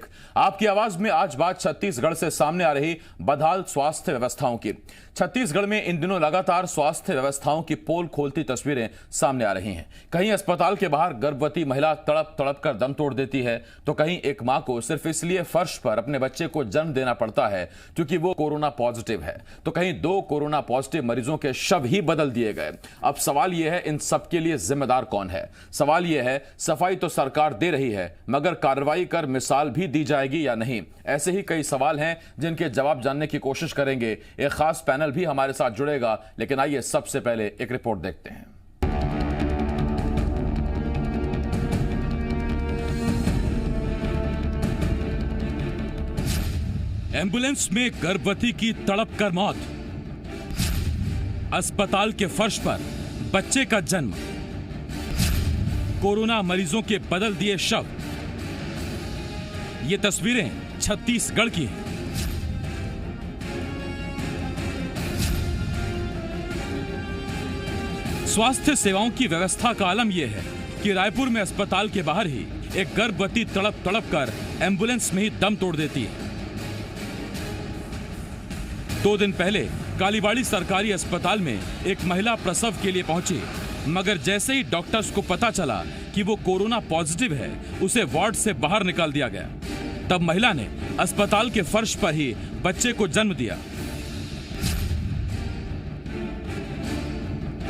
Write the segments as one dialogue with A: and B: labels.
A: एक। आपकी आवाज में आज बात छत्तीसगढ़ से सामने आ रही बदहाल स्वास्थ्य व्यवस्थाओं की। छत्तीसगढ़ में इन दिनों लगातार स्वास्थ्य व्यवस्थाओं की पोल खोलती तस्वीरें सामने आ रही हैं। कहीं अस्पताल के बाहर गर्भवती महिला तड़प तड़प कर दम तोड़ देती है, तो कहीं एक मां को सिर्फ इसलिए फर्श पर अपने बच्चे को जन्म देना पड़ता है क्योंकि वो कोरोना पॉजिटिव है, तो कहीं 2 कोरोना पॉजिटिव मरीजों के शव ही बदल दिए गए। अब सवाल यह है, इन सबके लिए जिम्मेदार कौन है? सवाल यह है, सफाई तो सरकार दे रही है, मगर कार्रवाई कर मिसाल भी दी जाएगी या नहीं? ऐसे ही कई सवाल हैं जिनके जवाब जानने की कोशिश करेंगे। एक खास पैनल भी हमारे साथ जुड़ेगा, लेकिन आइए सबसे पहले एक रिपोर्ट देखते हैं।
B: एम्बुलेंस में गर्भवती की तड़प कर मौत, अस्पताल के फर्श पर बच्चे का जन्म, कोरोना मरीजों के बदल दिए शव। ये तस्वीरें छत्तीसगढ़ की हैं। स्वास्थ्य सेवाओं की व्यवस्था का आलम यह है कि रायपुर में अस्पताल के बाहर ही एक गर्भवती तड़प तड़प कर एम्बुलेंस में ही दम तोड़ देती है। 2 दिन पहले कालीबाड़ी सरकारी अस्पताल में एक महिला प्रसव के लिए पहुंची, मगर जैसे ही डॉक्टर्स को पता चला कि वो कोरोना पॉजिटिव है, उसे वार्ड से बाहर निकाल दिया गया। तब महिला ने अस्पताल के फर्श पर ही बच्चे को जन्म दिया।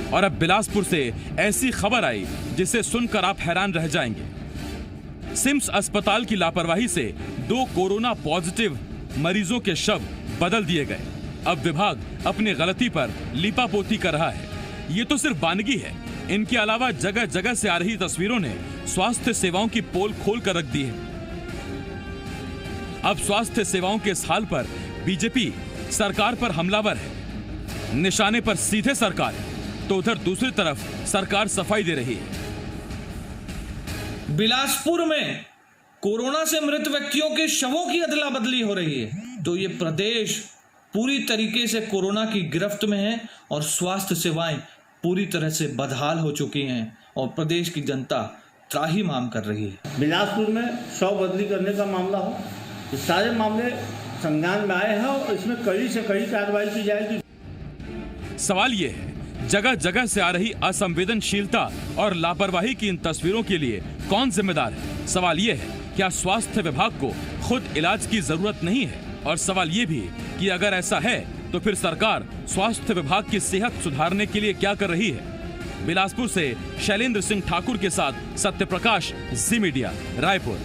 B: और अब बिलासपुर से ऐसी खबर आई जिसे सुनकर आप हैरान रह जाएंगे। सिम्स अस्पताल की लापरवाही से 2 कोरोना पॉजिटिव मरीजों के शव बदल दिए गए। अब विभाग अपनी गलती पर लीपापोती कर रहा है। ये तो सिर्फ वानगी है, इनके अलावा जगह जगह से आ रही तस्वीरों ने स्वास्थ्य सेवाओं की पोल खोल कर रख दी है। अब स्वास्थ्य सेवाओं के इस हाल पर बीजेपी सरकार पर हमलावर है। निशाने पर सीधे सरकार है, तो उधर दूसरी तरफ सरकार सफाई दे रही है।
C: बिलासपुर में कोरोना से मृत व्यक्तियों के शवों की अदला बदली हो रही है, तो ये प्रदेश पूरी तरीके से कोरोना की गिरफ्त में है और स्वास्थ्य सेवाएं पूरी तरह से बदहाल हो चुकी हैं और प्रदेश की जनता त्राहिमाम कर रही है।
D: बिलासपुर में शव बदली करने का मामला हो, ये सारे मामले संज्ञान में आए हैं और इसमें कड़ी से कड़ी कार्रवाई की जाएगी।
B: सवाल यह है, जगह जगह से आ रही असंवेदनशीलता और लापरवाही की इन तस्वीरों के लिए कौन जिम्मेदार है? सवाल यह है, क्या स्वास्थ्य विभाग को खुद इलाज की जरूरत नहीं है? और सवाल यह भी कि अगर ऐसा है तो फिर सरकार स्वास्थ्य विभाग की सेहत सुधारने के लिए क्या कर रही है? बिलासपुर से शैलेंद्र सिंह ठाकुर के साथ सत्यप्रकाश, जी मीडिया, रायपुर।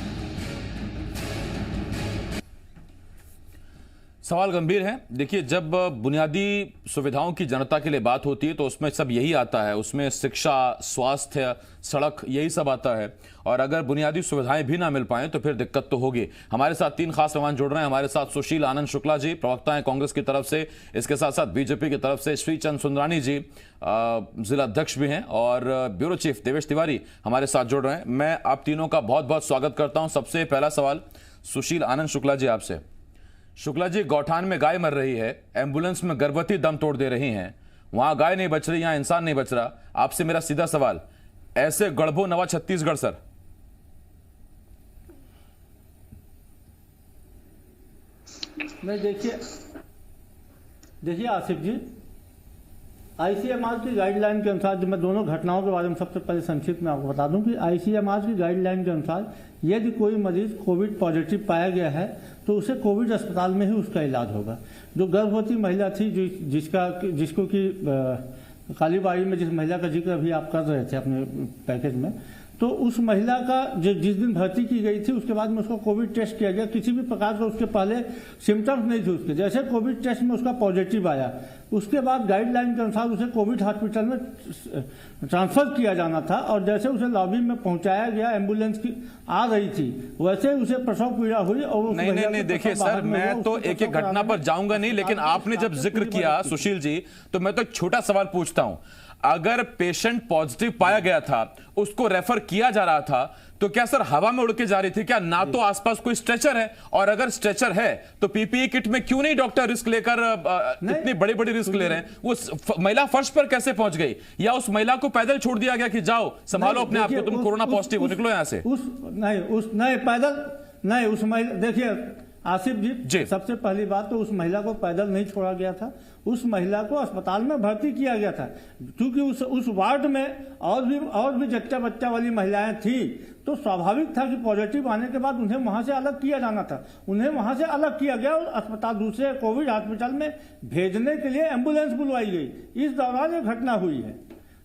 A: सवाल गंभीर है। देखिए, जब बुनियादी सुविधाओं की जनता के लिए बात होती है तो उसमें सब यही आता है, उसमें शिक्षा, स्वास्थ्य, सड़क, यही सब आता है। और अगर बुनियादी सुविधाएं भी ना मिल पाए तो फिर दिक्कत तो होगी। हमारे साथ 3 खास मेहमान जुड़ रहे हैं। हमारे साथ सुशील आनंद शुक्ला जी, प्रवक्ता हैं कांग्रेस की तरफ से। इसके साथ साथ बीजेपी की तरफ से श्रीचंद सुंदरानी जी, जिला अध्यक्ष भी हैं, और ब्यूरो चीफ देवेश तिवारी हमारे साथ जुड़ रहे हैं। मैं आप तीनों का बहुत बहुत स्वागत करता हूं। सबसे पहला सवाल सुशील आनंद शुक्ला जी आपसे। शुक्ला जी, गौठान में गाय मर रही है, एम्बुलेंस में गर्भवती दम तोड़ दे रही हैं, वहां गाय नहीं बच रही, यहां इंसान नहीं बच रहा। आपसे मेरा सीधा सवाल, ऐसे गढ़बो नवा छत्तीसगढ़ सर?
D: नहीं, देखिए आसिफ जी, आईसीएमआर की गाइडलाइन के अनुसार, जो मैं दोनों घटनाओं के बारे में सबसे पहले संक्षिप्त में आपको बता दूं कि आईसीएमआर की गाइडलाइन के अनुसार यदि कोई मरीज कोविड पॉजिटिव पाया गया है तो उसे कोविड अस्पताल में ही उसका इलाज होगा। जो गर्भवती महिला थी, जिसको कि कालीबाड़ी में जिस महिला का जिक्र अभी आप कर रहे थे अपने पैकेज में, तो उस महिला का जिस दिन भर्ती की गई थी उसके बाद में उसका कोविड टेस्ट किया गया। किसी भी प्रकार का उसके पहले सिम्टम्स नहीं थे उसके। जैसे कोविड टेस्ट में उसका पॉजिटिव आया, उसके बाद गाइडलाइन के अनुसार उसे कोविड हॉस्पिटल में ट्रांसफर किया जाना था, और जैसे उसे लॉबी में पहुंचाया गया, एम्बुलेंस की आ रही थी, वैसे उसे प्रसव पीड़ा हुई। और
A: नहीं, देखिए सर, मैं तो एक एक घटना पर जाऊंगा नहीं, लेकिन आपने जब जिक्र किया सुशील जी, तो मैं तो एक छोटा सवाल पूछता हूं। अगर पेशेंट पॉजिटिव पाया गया था, उसको रेफर किया जा रहा था, तो क्या सर हवा में उड़ के जा रही थी क्या? ना तो आसपास कोई स्ट्रेचर है, और अगर स्ट्रेचर है तो पीपीई किट में क्यों नहीं डॉक्टर रिस्क लेकर इतनी बड़ी बड़ी रिस्क ले रहे हैं? वो महिला फर्श पर कैसे पहुंच गई? या उस महिला को पैदल छोड़ दिया गया कि जाओ संभालो अपने आप को, तुम कोरोना पॉजिटिव हो, निकलो यहां से?
D: नहीं, पैदल नहीं, उस महिला, देखिए आसिफ
A: जी।
D: जी, सबसे पहली बात तो उस महिला को पैदल नहीं छोड़ा गया था, उस महिला को अस्पताल में भर्ती किया गया था, क्योंकि उस वार्ड में और भी जच्चा बच्चा वाली महिलाएं थी, तो स्वाभाविक था कि पॉजिटिव आने के बाद उन्हें वहां से अलग किया जाना था। उन्हें वहां से अलग किया गया और अस्पताल, दूसरे कोविड हॉस्पिटल में भेजने के लिए एम्बुलेंस बुलवाई गई। इस दौरान ये घटना हुई है।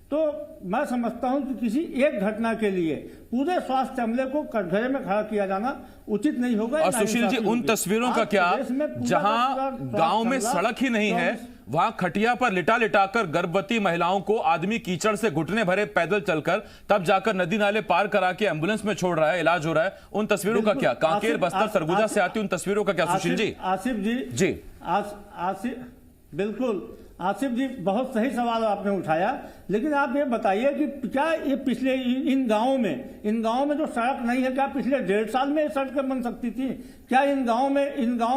D: तो मैं समझता हूं कि किसी एक घटना के लिए पूरे स्वास्थ्य अमले को कटघरे में खड़ा किया जाना उचित नहीं होगा।
A: और सुशील जी, उन तस्वीरों का क्या जहां गांव में सड़क ही नहीं है, वहां खटिया पर लिटा लिटाकर गर्भवती महिलाओं को आदमी कीचड़ से घुटने भरे पैदल चलकर तब जाकर नदी नाले पार करा के एम्बुलेंस में छोड़ रहा है, इलाज हो रहा है। उन तस्वीरों का क्या? कांकेर, बस्तर, सरगुजा से आती उन तस्वीरों का क्या सुशील जी?
D: आसिफ जी
A: जी,
D: आसिफ, बिल्कुल आसिफ जी, बहुत सही सवाल आपने उठाया, लेकिन आप ये बताइए कि क्या ये पिछले इन गांवों में जो सड़क नहीं है, क्या पिछले 1.5 साल में ये सड़कें बन सकती थी? क्या इन गांव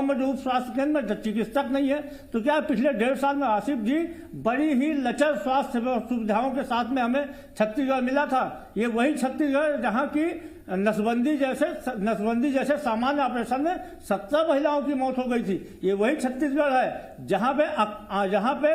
D: में जो उप स्वास्थ्य केंद्र में चिकित्सक नहीं है, तो क्या पिछले 1.5 साल में आसिफ जी बड़ी ही लचर स्वास्थ्य सुविधाओं के साथ में हमें छत्तीसगढ़ मिला था? ये वही छत्तीसगढ़ जहां की नसबंदी जैसे सामान्य ऑपरेशन में 17 महिलाओं की मौत हो गई थी। ये वही छत्तीसगढ़ है जहां पे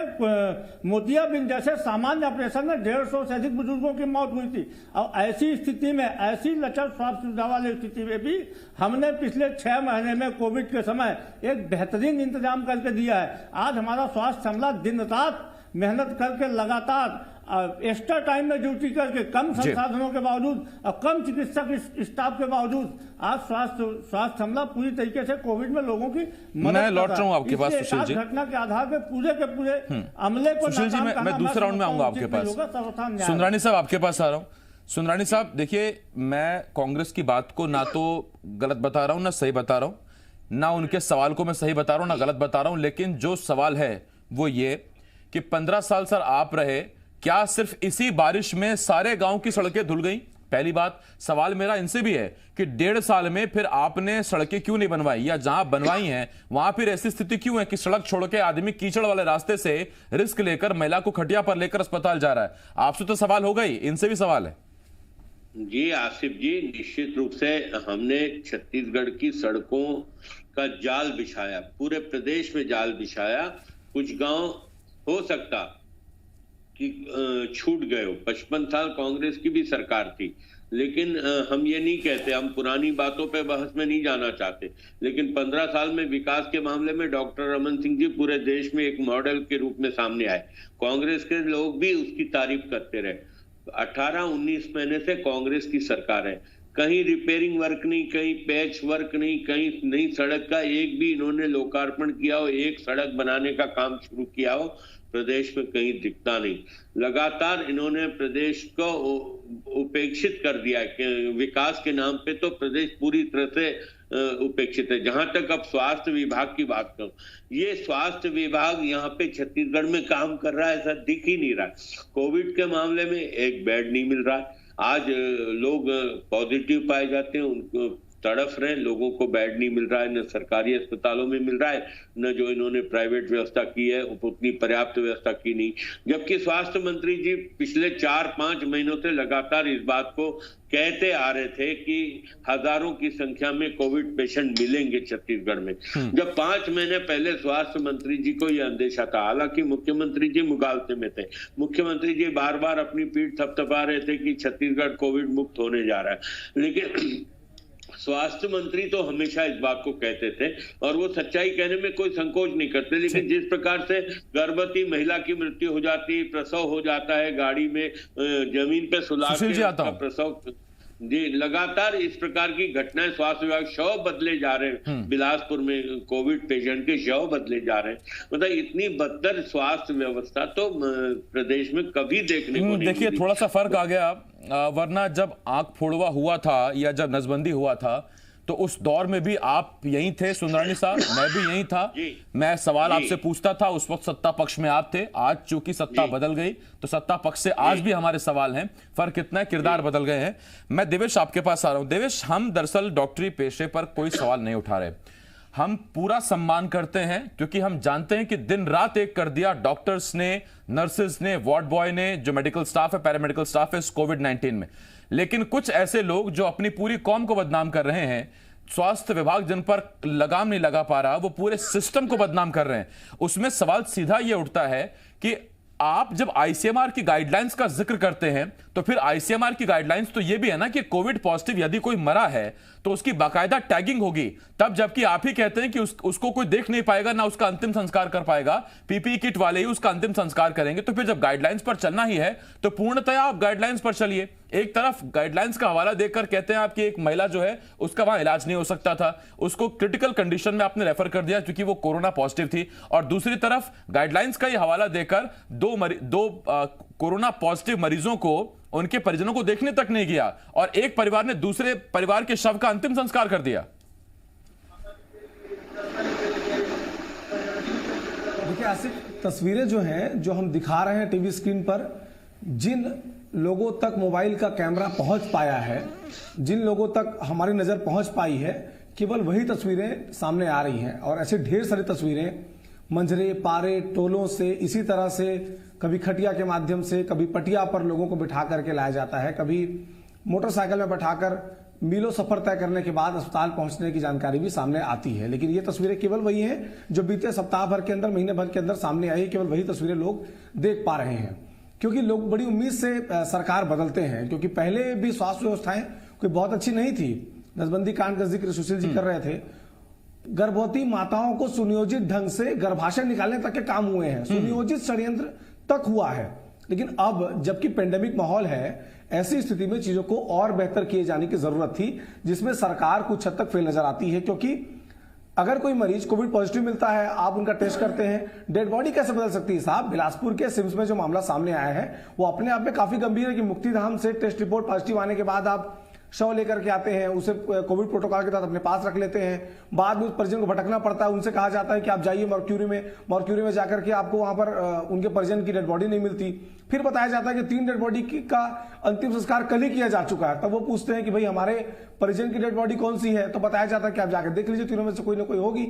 D: मोतियाबिंद जैसे सामान्य ऑपरेशन में 150 से अधिक बुजुर्गों की मौत हुई थी। और ऐसी स्थिति में, ऐसी लचर स्वास्थ्य सुविधा वाली स्थिति में भी हमने पिछले 6 महीने में कोविड के समय एक बेहतरीन इंतजाम करके दिया है। आज हमारा स्वास्थ्य अमला दिन रात मेहनत करके लगातार एक्स्ट्रा टाइम में ड्यूटी करके, कम संसाधनों के बावजूद और कम चिकित्सक स्टाफ के बावजूद आज स्वास्थ्य हमला पूरी तरीके से कोविड में लोगों की मदद।
A: मैं लौट रहा हूं आपके पास सुशील जी।
D: घटना के आधार पे पूरे के पूरे अमले को
A: सुशील जी, मैं दूसरे राउंड में आऊंगा आपके पास। सुंदरानी साहब, आपके पास आ रहा हूं। सुंदरानी साहब, देखिए, मैं कांग्रेस की बात को ना तो गलत बता रहा हूं ना सही बता रहा हूं, ना उनके सवाल को मैं सही बता रहा हूं ना गलत बता रहा हूं, लेकिन जो सवाल है वो ये कि 15 साल सर आप रहे, क्या सिर्फ इसी बारिश में सारे गांव की सड़कें धुल गई? पहली बात। सवाल मेरा इनसे भी है कि 1.5 साल में फिर आपने सड़कें क्यों नहीं बनवाई, या जहां बनवाई हैं वहां फिर ऐसी स्थिति क्यों है कि सड़क छोड़ के आदमी कीचड़ वाले रास्ते से रिस्क लेकर महिला को खटिया पर लेकर अस्पताल जा रहा है? आपसे तो सवाल हो गई, इनसे भी सवाल है।
E: जी आसिफ जी, निश्चित रूप से हमने छत्तीसगढ़ की सड़कों का जाल बिछाया, पूरे प्रदेश में जाल बिछाया। कुछ गांव हो सकता कि छूट गए हो, 55 साल कांग्रेस की भी सरकार थी, लेकिन हम ये नहीं कहते, हम पुरानी बातों पे बहस में नहीं जाना चाहते, लेकिन 15 साल में विकास के मामले में डॉक्टर रमन सिंह जी पूरे देश में एक मॉडल के रूप में सामने आए। कांग्रेस के लोग भी उसकी तारीफ करते रहे। 18-19 महीने से कांग्रेस की सरकार है, कहीं रिपेयरिंग वर्क नहीं, कहीं पैच वर्क नहीं, कहीं नई सड़क का एक भी इन्होंने लोकार्पण किया हो, एक सड़क बनाने का काम शुरू किया हो, प्रदेश में कहीं दिखता नहीं। लगातार इन्होंने प्रदेश को उपेक्षित कर दिया कि विकास के नाम पे तो प्रदेश पूरी तरह से उपेक्षित है। जहां तक अब स्वास्थ्य विभाग की बात करूं, ये स्वास्थ्य विभाग यहाँ पे छत्तीसगढ़ में काम कर रहा है ऐसा दिख ही नहीं रहा। कोविड के मामले में एक बेड नहीं मिल रहा है। आज लोग पॉजिटिव पाए जाते हैं, उनको तड़फ रहे हैं, लोगों को बेड नहीं मिल रहा है, न सरकारी अस्पतालों में मिल रहा है, न जो इन्होंने प्राइवेट व्यवस्था की है उतनी पर्याप्त व्यवस्था की नहीं। जबकि स्वास्थ्य मंत्री जी पिछले 4-5 महीनों से लगातार इस बात को कहते आ रहे थे कि हजारों की संख्या में कोविड पेशेंट मिलेंगे छत्तीसगढ़ में। जब 5 महीने पहले स्वास्थ्य मंत्री जी को यह अंदेशा था, हालांकि मुख्यमंत्री जी मुगालते में थे, मुख्यमंत्री जी बार बार अपनी पीठ थपथपा रहे थे कि छत्तीसगढ़ कोविड मुक्त होने जा रहा है, लेकिन स्वास्थ्य मंत्री तो हमेशा इस बात को कहते थे और वो सच्चाई कहने में कोई संकोच नहीं करते। लेकिन जिस प्रकार से गर्भवती महिला की मृत्यु हो जाती है, प्रसव हो जाता है गाड़ी में, जमीन पे सुला के प्रसव, जी लगातार इस प्रकार की घटनाएं, स्वास्थ्य विभाग शव बदले जा रहे हैं, बिलासपुर में कोविड पेशेंट के शव बदले जा रहे हैं। मतलब इतनी बदतर स्वास्थ्य व्यवस्था तो प्रदेश में कभी देखने को नहीं।
A: देखिए, थोड़ा सा फर्क आ गया, वरना जब आंख फोड़वा हुआ था या जब नसबंदी हुआ था तो उस दौर में भी आप यहीं थे सुंदरानी साहब, मैं भी यहीं था। मैं सवाल आपसे पूछता था, उस वक्त सत्ता पक्ष में आप थे। आज चूंकि सत्ता बदल गई तो सत्ता पक्ष से आज भी हमारे सवाल हैं। फर्क इतना है, किरदार बदल गए हैं। मैं देवेश आपके पास आ रहा हूं। देवेश, हम दरअसल डॉक्टरी पेशे पर कोई सवाल नहीं उठा रहे, हम पूरा सम्मान करते हैं क्योंकि हम जानते हैं कि दिन रात एक कर दिया डॉक्टर्स ने, नर्सेज ने, वार्ड बॉय ने, जो मेडिकल स्टाफ है, पैरामेडिकल स्टाफ है इस कोविड-19 में। लेकिन कुछ ऐसे लोग जो अपनी पूरी कौम को बदनाम कर रहे हैं, स्वास्थ्य विभाग जिन पर लगाम नहीं लगा पा रहा वो पूरे सिस्टम को बदनाम कर रहे हैं। उसमें सवाल सीधा ये उठता है कि आप जब आईसीएमआर की गाइडलाइंस का जिक्र करते हैं तो फिर आईसीएमआर की गाइडलाइंस तो ये भी है ना कि कोविड पॉजिटिव यदि कोई मरा है तो उसकी बाकायदा टैगिंग होगी तब, जबकि आप ही कहते हैं कि उसको कोई देख नहीं पाएगा ना उसका अंतिम संस्कार कर पाएगा, पीपीई किट वाले ही उसका अंतिम संस्कार करेंगे। तो फिर जब गाइडलाइंस पर चलना ही है तो पूर्णतया आप गाइडलाइंस पर चलिए। एक तरफ गाइडलाइंस का हवाला देकर कहते हैं आपकी एक महिला जो है उसका वहां इलाज नहीं हो सकता था, उसको क्रिटिकल कंडीशन में आपने रेफर कर दिया क्योंकि वो कोरोना पॉजिटिव थी, और दूसरी तरफ गाइडलाइंस का ये हवाला देकर दो कोरोना पॉजिटिव मरीजों को उनके परिजनों को देखने तक नहीं गया और एक परिवार ने दूसरे परिवार के शव का अंतिम संस्कार कर दिया।
F: देखिए आसिफ, तस्वीरें जो हैं जो हम दिखा रहे हैं टीवी स्क्रीन पर, जिन लोगों तक मोबाइल का कैमरा पहुंच पाया है, जिन लोगों तक हमारी नजर पहुंच पाई है, केवल वही तस्वीरें सामने आ रही हैं। और ऐसे ढेर सारी तस्वीरें मंजरे, पारे, टोलों से, इसी तरह से कभी खटिया के माध्यम से, कभी पटिया पर लोगों को बिठा करके लाया जाता है, कभी मोटरसाइकिल में बैठाकर मीलों सफर तय करने के बाद अस्पताल पहुंचने की जानकारी भी सामने आती है। लेकिन ये तस्वीरें केवल वही हैं जो बीते सप्ताह भर के अंदर, महीने भर के अंदर सामने आई, केवल वही तस्वीरें लोग देख पा रहे हैं। क्योंकि लोग बड़ी उम्मीद से सरकार बदलते हैं, क्योंकि पहले भी स्वास्थ्य व्यवस्थाएं कोई बहुत अच्छी नहीं थी। नसबंदी कांड का जिक्र सुशील जी कर रहे थे। गर्भवती माताओं को सुनियोजित ढंग से गर्भाशय निकालने तक के काम हुए हैं, सुनियोजित षड्यंत्र तक हुआ है। लेकिन अब जबकि पेंडेमिक माहौल है, ऐसी स्थिति में चीजों को और बेहतर किए जाने की जरूरत थी, जिसमें सरकार कुछ हद तक फेल नजर आती है। क्योंकि अगर कोई मरीज कोविड पॉजिटिव मिलता है, आप उनका टेस्ट करते हैं, डेड बॉडी कैसे बदल सकती है साहब? बिलासपुर के सिम्स में जो मामला सामने आया है वो अपने आप में काफी गंभीर है कि मुक्तिधाम से टेस्ट रिपोर्ट पॉजिटिव आने के बाद आप शव लेकर के आते हैं, उसे कोविड प्रोटोकॉल के तहत अपने पास रख लेते हैं, बाद में उस परिजन को भटकना पड़ता है, उनसे कहा जाता है कि आप जाइए मर्क्यूरी में जाकर के आपको वहां पर उनके परिजन की डेड बॉडी नहीं मिलती। फिर बताया जाता है कि 3 डेड बॉडी का अंतिम संस्कार कल ही किया जा चुका है। तब वो पूछते हैं कि भाई हमारे परिजन की डेड बॉडी कौन सी है, तो बताया जाता है कि आप जाकर देख लीजिए, तीनों में से कोई ना कोई होगी।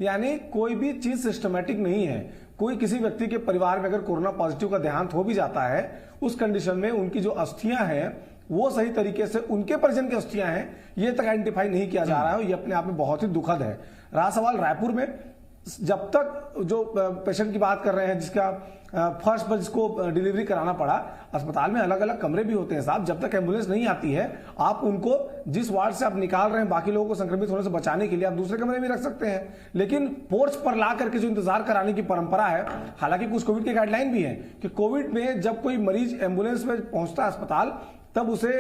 F: यानी कोई भी चीज सिस्टमैटिक नहीं है। कोई किसी व्यक्ति के परिवार में अगर कोरोना पॉजिटिव का देहांत हो भी जाता है, उस कंडीशन में उनकी जो अस्थियां हैं वो सही तरीके से उनके परिजन की अस्थियां हैं ये तक आइडेंटिफाई नहीं किया जा रहा है। ये अपने आप में बहुत ही दुखद है। रहा सवाल रायपुर में, जब तक जो पेशेंट की बात कर रहे हैं जिसका फर्स्ट पर जिसको डिलीवरी कराना पड़ा, अस्पताल में अलग अलग कमरे भी होते हैं साहब। जब तक एम्बुलेंस नहीं आती है, आप उनको जिस वार्ड से आप निकाल रहे हैं बाकी लोगों को संक्रमित होने से बचाने के लिए, आप दूसरे कमरे में रख सकते हैं। लेकिन पोर्च पर ला करके जो इंतजार कराने की परंपरा है, हालांकि कुछ कोविड के गाइडलाइन भी है कि कोविड में जब कोई मरीज एम्बुलेंस में पहुंचता है अस्पताल, तब उसे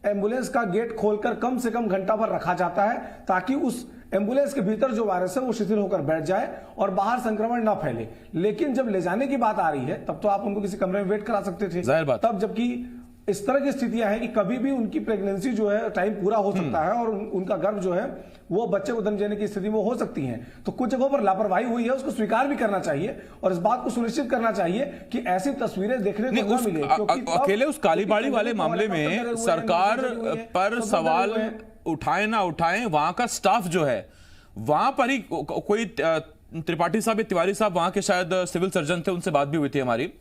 F: एम्बुलेंस का गेट खोलकर कम से कम घंटा भर रखा जाता है ताकि उस एम्बुलेंस के भीतर जो वायरस है वो शिथिल होकर बैठ जाए और बाहर संक्रमण ना फैले। लेकिन जब ले जाने की बात आ रही है, तब तो आप उनको किसी कमरे में वेट करा सकते थे।
A: जाहिर बात।
F: तब जबकि इस तरह की स्थितियां हैं कि कभी भी उनकी प्रेगनेंसी जो है टाइम पूरा हो सकता है और उनका गर्भ जो है वो बच्चे को जन्म देने की स्थिति में हो सकती है। तो कुछ जगहों पर लापरवाही हुई है, उसको स्वीकार भी करना चाहिए और इस बात को सुनिश्चित करना चाहिए कि ऐसी तस्वीरें देखने को न मिले।
A: अकेले उस कालीबाड़ी वाले मामले में सरकार पर सवाल उठाए ना उठाए, वहां का स्टाफ जो है वहां पर ही कोई त्रिपाठी साहब, तिवारी साहब वहां के शायद सिविल सर्जन थे, उनसे बात भी हुई थी हमारी,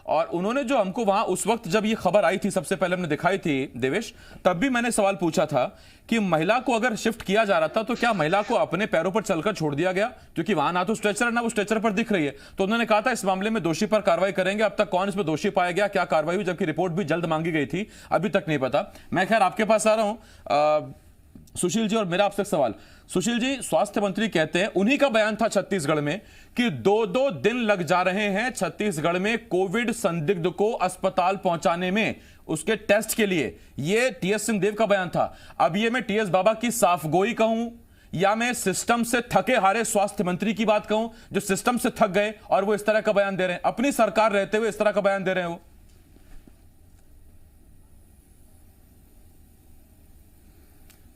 A: और उन्होंने जो हमको वहां उस वक्त जब ये खबर आई थी, सबसे पहले हमने दिखाई थी देवेश, तब भी मैंने सवाल पूछा था कि महिला को अगर शिफ्ट किया जा रहा था तो क्या महिला को अपने पैरों पर चलकर छोड़ दिया गया, क्योंकि वहां ना तो स्ट्रेचर है ना वो स्ट्रेचर पर दिख रही है। तो उन्होंने कहा था इस मामले में दोषी पर कार्रवाई करेंगे। अब तक कौन इसमें दोषी पाया गया, क्या कार्रवाई हुई, जबकि रिपोर्ट भी जल्द मांगी गई थी, अभी तक नहीं पता। मैं खैर आपके पास आ रहा हूं सुशील जी, और मेरा आपसे सवाल, सुशील जी, स्वास्थ्य मंत्री कहते हैं, उन्हीं का बयान था छत्तीसगढ़ में कि 2-2 दिन लग जा रहे हैं छत्तीसगढ़ में कोविड संदिग्ध को अस्पताल पहुंचाने में, उसके टेस्ट के लिए। यह टीएस सिंहदेव का बयान था। अब यह मैं टीएस बाबा की साफगोई कहूं या मैं सिस्टम से थके हारे स्वास्थ्य मंत्री की बात कहूं, जो सिस्टम से थक गए और वो इस तरह का बयान दे रहे हैं, अपनी सरकार रहते हुए इस तरह का बयान दे रहे हैं वो।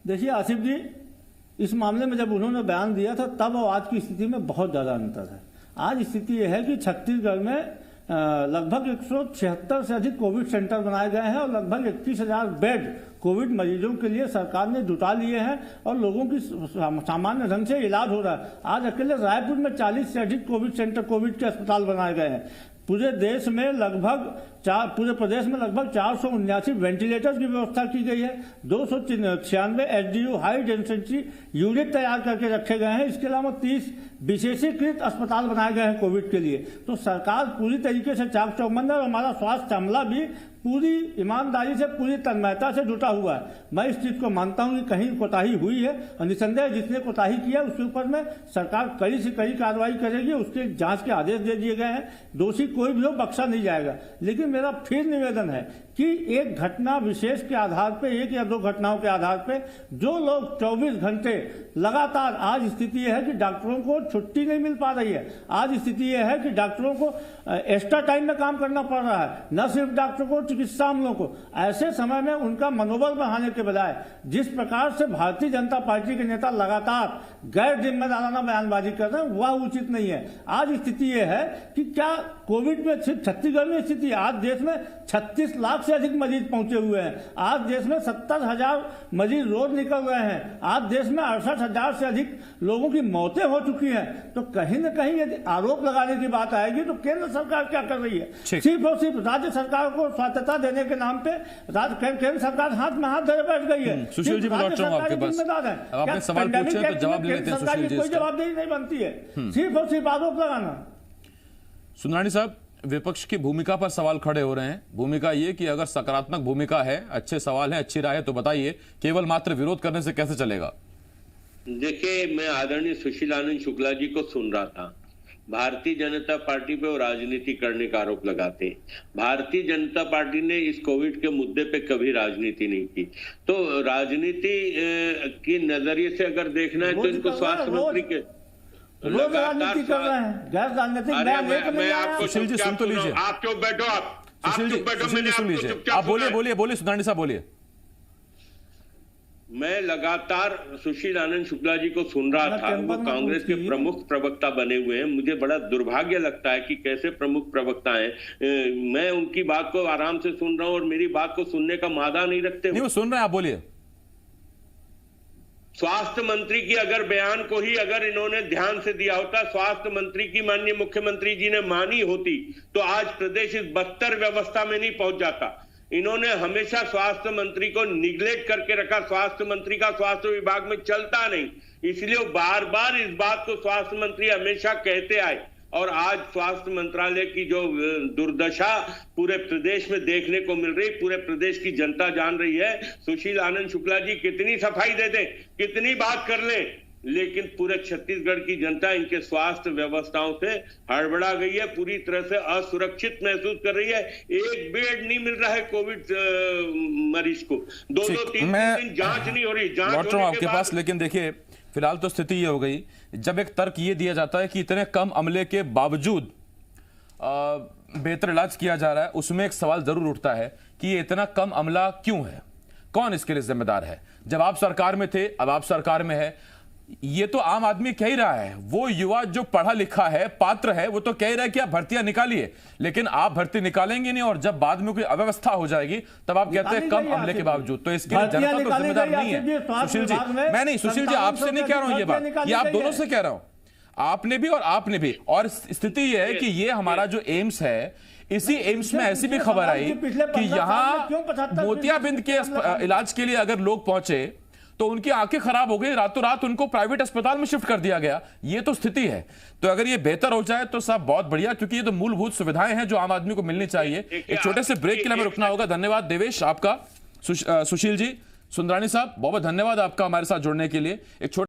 D: देखिए आसिफ जी, इस मामले में जब उन्होंने बयान दिया था तब और आज की स्थिति में बहुत ज्यादा अंतर है। आज स्थिति यह है कि छत्तीसगढ़ में लगभग 176 से अधिक कोविड सेंटर बनाए गए हैं और लगभग 31,000 बेड कोविड मरीजों के लिए सरकार ने जुटा लिए हैं और लोगों की सामान्य ढंग से इलाज हो रहा है। आज अकेले रायपुर में 40 से अधिक कोविड सेंटर, कोविड के अस्पताल बनाए गए हैं। पूरे देश में लगभग पूरे प्रदेश में लगभग 479 वेंटिलेटर्स की व्यवस्था की गई है। 296 एचडीयू हाई डेंसिटी यूनिट तैयार करके रखे गए हैं। इसके अलावा 30 विशेषीकृत अस्पताल बनाए गए हैं कोविड के लिए। तो सरकार पूरी तरीके से चाक चौबंद है और हमारा स्वास्थ्य अमला भी पूरी ईमानदारी से, पूरी तन्मयता से जुटा हुआ है। मैं इस चीज को मानता हूं कि कहीं कोताही हुई है और निसंदेह जिसने कोताही किया उसके ऊपर में सरकार कड़ी से कड़ी कार्रवाई करेगी। उसके जांच के आदेश दे दिए गए हैं। दोषी कोई भी हो बख्शा नहीं जाएगा। लेकिन मेरा फिर निवेदन है कि एक घटना विशेष के आधार पे, एक या दो घटनाओं के आधार पे जो लोग 24 घंटे लगातार, आज स्थिति यह है कि डॉक्टरों को छुट्टी नहीं मिल पा रही है। आज स्थिति यह है कि डॉक्टरों को एक्स्ट्रा टाइम में काम करना पड़ रहा है, न सिर्फ डॉक्टर को, चिकित्सा अमलों को। ऐसे समय में उनका मनोबल बढ़ाने के बजाय जिस प्रकार से भारतीय जनता पार्टी के नेता लगातार गैर जिम्मेदाराना बयानबाजी कर रहे हैं वह उचित नहीं है। आज स्थिति यह है कि क्या कोविड में सिर्फ छत्तीसगढ़ में स्थिति है, आज देश में 36 लाख से अधिक मरीज पहुंचे हुए हैं। आज देश में 70,000 मरीज रोज निकल रहे हैं। आज देश में 68,000 से अधिक लोगों की मौतें हो चुकी हैं। तो कहीं न कहीं यदि आरोप लगाने की बात आएगी तो केंद्र सरकार क्या कर रही है? सिर्फ और सिर्फ राज्य सरकार को स्वायत्तता देने के नाम पे केंद्र सरकार हाथ में हाथ धरे बैठ गई है।
A: सुशील जी, मैं लौट रहा हूं आपके पास। आपने सवाल पूछे तो जवाब ले लेते हैं सुशील जी।
D: कोई जवाबदेही नहीं बनती है, सिर्फ और सिर्फ आरोप लगाना।
A: सुंदरानी साहब, विपक्ष की भूमिका पर सवाल खड़े हो रहे हैं। भूमिका ये कि अगर सकारात्मक भूमिका है, अच्छे सवाल है, अच्छी राय है तो बताइए, केवल मात्र विरोध करने से कैसे चलेगा?
E: देखिए, मैं आदरणीय सुशील आनंद शुक्ला जी को सुन रहा था। भारतीय जनता पार्टी पे वो राजनीति करने का आरोप लगाते हैं। भारतीय जनता पार्टी ने इस कोविड के मुद्दे पे कभी राजनीति नहीं की। तो राजनीति के नजरिए से अगर देखना है तो इनको स्वास्थ्य मंत्री के
D: राजनीति कर रहे हैं, गैर राजनीतिक
E: मैं आपको
A: सुशील जी सुन तो लीजिए।
E: आप चुप बैठो। आप
A: सुशील जी सुन लीजिए। आप बोलिए सुंदरानी साहब बोलिए।
E: मैं लगातार सुशील आनंद शुक्ला जी को सुन रहा था। वो कांग्रेस के प्रमुख प्रवक्ता बने हुए हैं। मुझे बड़ा दुर्भाग्य लगता है कि कैसे प्रमुख प्रवक्ता हैं। मैं उनकी बात को आराम से सुन रहा हूं और मेरी बात को सुनने का मादा नहीं रखते।
A: नहीं, वो सुन रहे हैं, आप बोलिए।
E: स्वास्थ्य मंत्री की अगर बयान को ही अगर इन्होंने ध्यान से दिया होता, स्वास्थ्य मंत्री की माननीय मुख्यमंत्री जी ने मानी होती तो आज प्रदेश इस बदतर व्यवस्था में नहीं पहुंच जाता। इन्होंने हमेशा स्वास्थ्य मंत्री को निग्लेक्ट करके रखा। स्वास्थ्य मंत्री का स्वास्थ्य विभाग में चलता नहीं, इसलिए बार बार इस बात को स्वास्थ्य मंत्री हमेशा कहते आए। और आज स्वास्थ्य मंत्रालय की जो दुर्दशा पूरे प्रदेश में देखने को मिल रही, पूरे प्रदेश की जनता जान रही है। सुशील आनंद शुक्ला जी कितनी सफाई दे दें, कितनी बात कर लें, लेकिन पूरे छत्तीसगढ़ की जनता इनके स्वास्थ्य व्यवस्थाओं से हड़बड़ा गई है, पूरी तरह से असुरक्षित महसूस कर रही है। एक बेड नहीं मिल रहा है कोविड मरीज को, 2-2 3 दिन जांच नहीं हो रही। जांच
A: लौट रहा हूं आपके पास, लेकिन देखिए फिलहाल तो स्थिति ये हो गई, जब एक तर्क ये दिया जाता है कि इतने कम अमले के बावजूद बेहतर इलाज किया जा रहा है, उसमें एक सवाल जरूर उठता है कि ये इतना कम अमला क्यों है, कौन इसके लिए जिम्मेदार है? जब आप सरकार में थे, अब आप सरकार में है, ये तो आम आदमी कह ही रहा है। वो युवा जो पढ़ा लिखा है, पात्र है, वो तो कह रहा है कि आप भर्तियां निकालिए, लेकिन आप भर्ती निकालेंगे नहीं और जब बाद में कोई अव्यवस्था हो जाएगी तब आप कहते हैं कम अमले के बावजूद। तो इसके लिए जनता तो जिम्मेदार नहीं है। सुशील जी, मैं नहीं, सुशील जी आपसे नहीं कह रहा हूं ये बात, ये आप दोनों से कह रहा हूं, आपने भी और आपने भी। और स्थिति यह है कि ये हमारा जो एम्स है, इसी एम्स में ऐसी भी खबर आई कि यहां मोतियाबिंद के इलाज के लिए अगर लोग पहुंचे तो उनकी आंखें खराब हो गई, रातों रात उनको प्राइवेट अस्पताल में शिफ्ट कर दिया गया। ये तो स्थिति है। तो अगर ये बेहतर हो जाए तो सब बहुत बढ़िया, क्योंकि ये तो मूलभूत सुविधाएं हैं जो आम आदमी को मिलनी चाहिए। एक छोटे से ब्रेक के लिए हमें रुकना होगा। धन्यवाद देवेश आपका, सुशील जी, सुंदरानी साहब बहुत बहुत धन्यवाद आपका हमारे साथ जुड़ने के लिए। एक छोटे